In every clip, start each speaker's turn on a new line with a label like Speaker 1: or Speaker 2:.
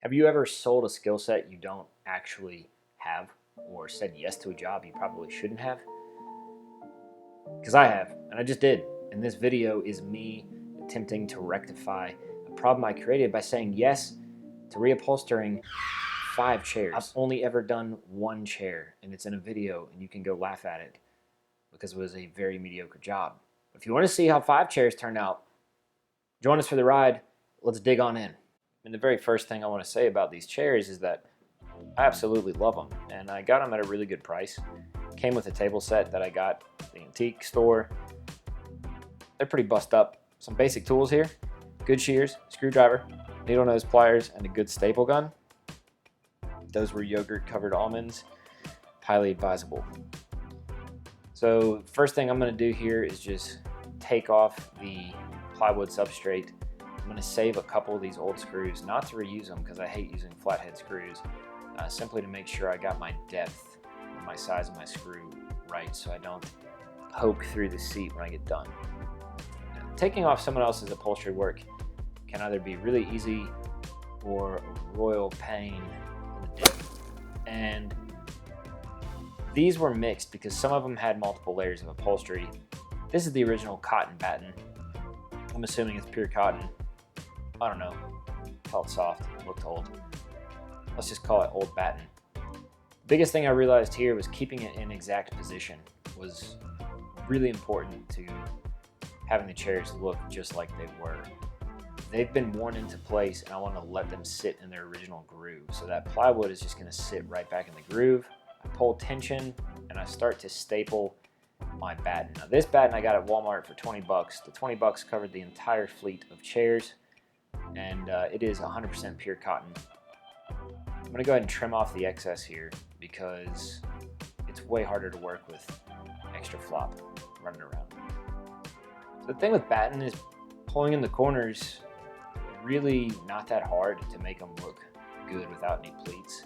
Speaker 1: Have you ever sold a skill set you don't actually have, or said yes to a job you probably shouldn't have? Because I have, and I just did. And this video is me attempting to rectify a problem I created by saying yes to reupholstering 5 chairs. I've only ever done 1 chair, and it's in a video, and you can go laugh at it because it was a very mediocre job. If you want to see how 5 chairs turned out, join us for the ride. Let's dig on in. And the very first thing I want to say about these chairs is that I absolutely love them, and I got them at a really good price. Came with a table set that I got at the antique store. They're pretty bust up. Some basic tools here: good shears, screwdriver, needle nose pliers, and a good staple gun. Those were yogurt covered almonds, highly advisable. So first thing I'm going to do here is just take off the plywood substrate. I'm going to save a couple of these old screws, not to reuse them because I hate using flathead screws, simply to make sure I got my depth and my size of my screw right so I don't poke through the seat when I get done. Now, taking off someone else's upholstery work can either be really easy or a royal pain in the dick. And these were mixed because some of them had multiple layers of upholstery. This is the original cotton batten. I'm assuming it's pure cotton. I don't know, felt soft, looked old. Let's just call it old batten. The biggest thing I realized here was keeping it in exact position was really important to having the chairs look just like they were. They've been worn into place, and I want to let them sit in their original groove. So that plywood is just going to sit right back in the groove. I pull tension, and I start to staple my batten. Now this batten I got at Walmart for 20 bucks. The 20 bucks covered the entire fleet of chairs, and it is 100% pure cotton. I'm going to go ahead and trim off the excess here because it's way harder to work with extra flop running around. So the thing with batten is pulling in the corners really not that hard to make them look good without any pleats.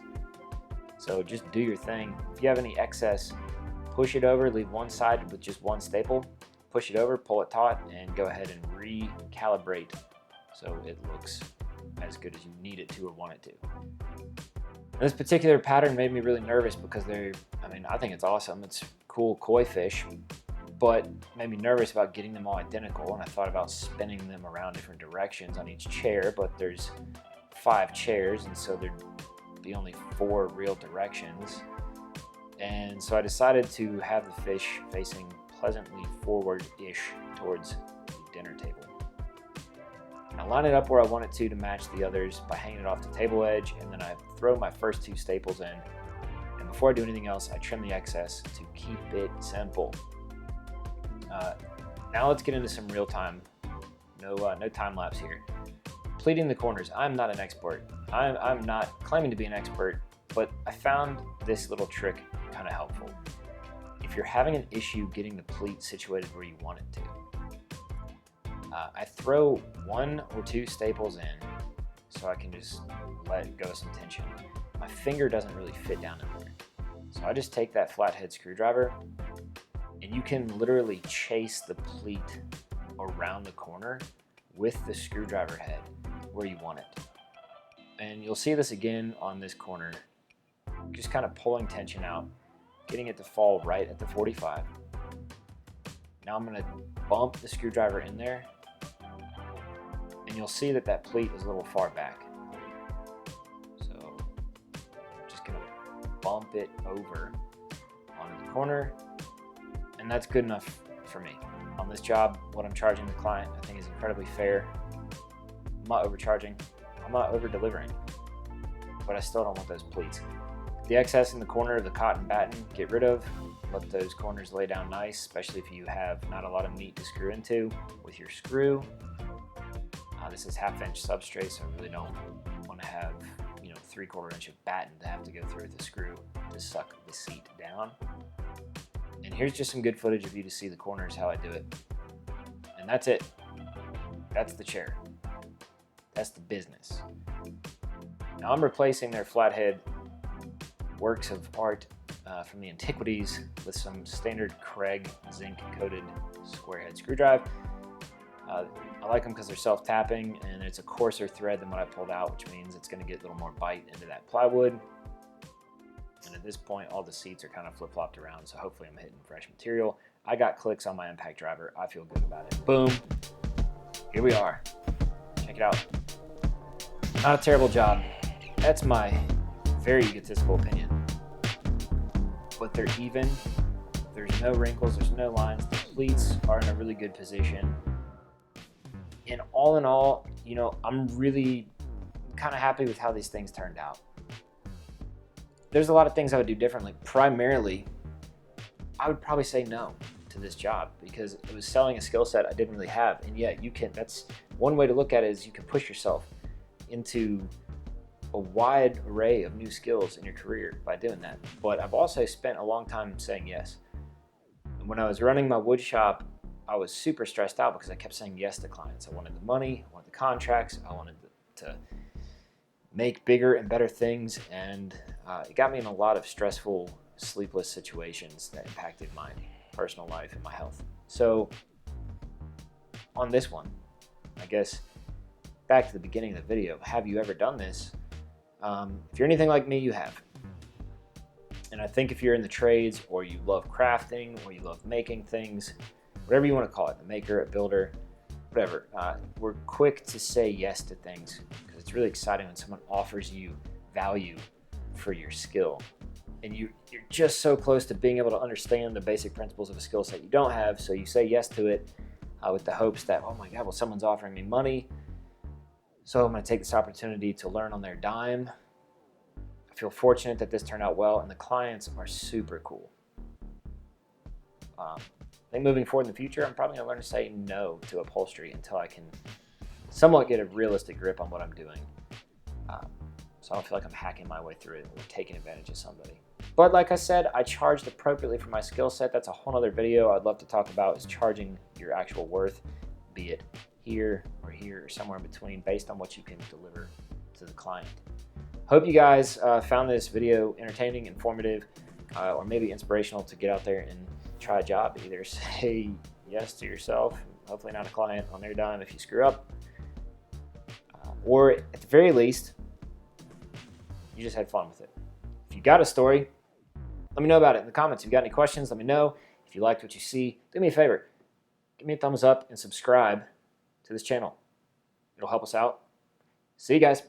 Speaker 1: So just do your thing. If you have any excess, push it over, leave one side with just one staple, push it over, pull it taut, and go ahead and recalibrate so it looks as good as you need it to or want it to. And this particular pattern made me really nervous because I think it's awesome. It's cool koi fish, but made me nervous about getting them all identical, and I thought about spinning them around different directions on each chair, but there's 5 chairs, and so there'd be only 4 real directions. And so I decided to have the fish facing pleasantly forward-ish towards the dinner table. And I line it up where I want it to match the others by hanging it off the table edge, and then I throw my first 2 staples in. And before I do anything else, I trim the excess to keep it simple. Now let's get into some real time. No time lapse here. Pleating the corners. I'm not an expert. I'm not claiming to be an expert, but I found this little trick kind of helpful. If you're having an issue getting the pleat situated where you want it to, I throw 1 or 2 staples in so I can just let go of some tension. My finger doesn't really fit down in there. So I just take that flathead screwdriver, and you can literally chase the pleat around the corner with the screwdriver head where you want it. And you'll see this again on this corner, just kind of pulling tension out, getting it to fall right at the 45. Now I'm going to bump the screwdriver in there, and you'll see that that pleat is a little far back. So just going to bump it over onto the corner, and that's good enough for me. On this job, what I'm charging the client I think is incredibly fair. I'm not overcharging, I'm not over-delivering, but I still don't want those pleats. The excess in the corner of the cotton batten, get rid of. Let those corners lay down nice, especially if you have not a lot of meat to screw into with your screw. This is 1/2 inch substrate, so I really don't want to have 3/4 inch of batten to have to go through with the screw to suck the seat down. And here's just some good footage of you to see the corners, how I do it. And that's it. That's the chair. That's the business. Now I'm replacing their flathead works of art from the antiquities with some standard Craig zinc coated square head screwdriver. I like them because they're self-tapping, and it's a coarser thread than what I pulled out, which means it's going to get a little more bite into that plywood. And at this point, all the seats are kind of flip-flopped around, so hopefully I'm hitting fresh material. I got clicks on my impact driver. I feel good about it. Boom. Here we are. Check it out. Not a terrible job. That's my very egotistical opinion. But they're even. There's no wrinkles. There's no lines. The pleats are in a really good position. And all in all, you know, I'm really kind of happy with how these things turned out. There's a lot of things I would do differently. Primarily, I would probably say no to this job because it was selling a skill set I didn't really have. And yet you can, that's one way to look at it, is you can push yourself into a wide array of new skills in your career by doing that. But I've also spent a long time saying yes. And when I was running my wood shop, I was super stressed out because I kept saying yes to clients. I wanted the money, I wanted the contracts, I wanted to make bigger and better things, and it got me in a lot of stressful, sleepless situations that impacted my personal life and my health. So on this one, I guess back to the beginning of the video, have you ever done this? If you're anything like me, you have. And I think if you're in the trades, or you love crafting, or you love making things, whatever you want to call it, a maker, a builder, whatever, we're quick to say yes to things because it's really exciting when someone offers you value for your skill. And you're just so close to being able to understand the basic principles of a skill set you don't have, so you say yes to it with the hopes that, oh my God, well, someone's offering me money, so I'm going to take this opportunity to learn on their dime. I feel fortunate that this turned out well, and the clients are super cool. I think moving forward in the future, I'm probably going to learn to say no to upholstery until I can somewhat get a realistic grip on what I'm doing. So I don't feel like I'm hacking my way through it or taking advantage of somebody. But like I said, I charged appropriately for my skill set. That's a whole other video I'd love to talk about, is charging your actual worth, be it here or somewhere in between, based on what you can deliver to the client. Hope you guys found this video entertaining, informative, or maybe inspirational to get out there and try a job. Either say yes to yourself, hopefully not a client on their dime if you screw up, or at the very least, you just had fun with it. If you got a story, let me know about it in the comments. If you got any questions, let me know. If you liked what you see, do me a favor. Give me a thumbs up and subscribe to this channel. It'll help us out. See you guys.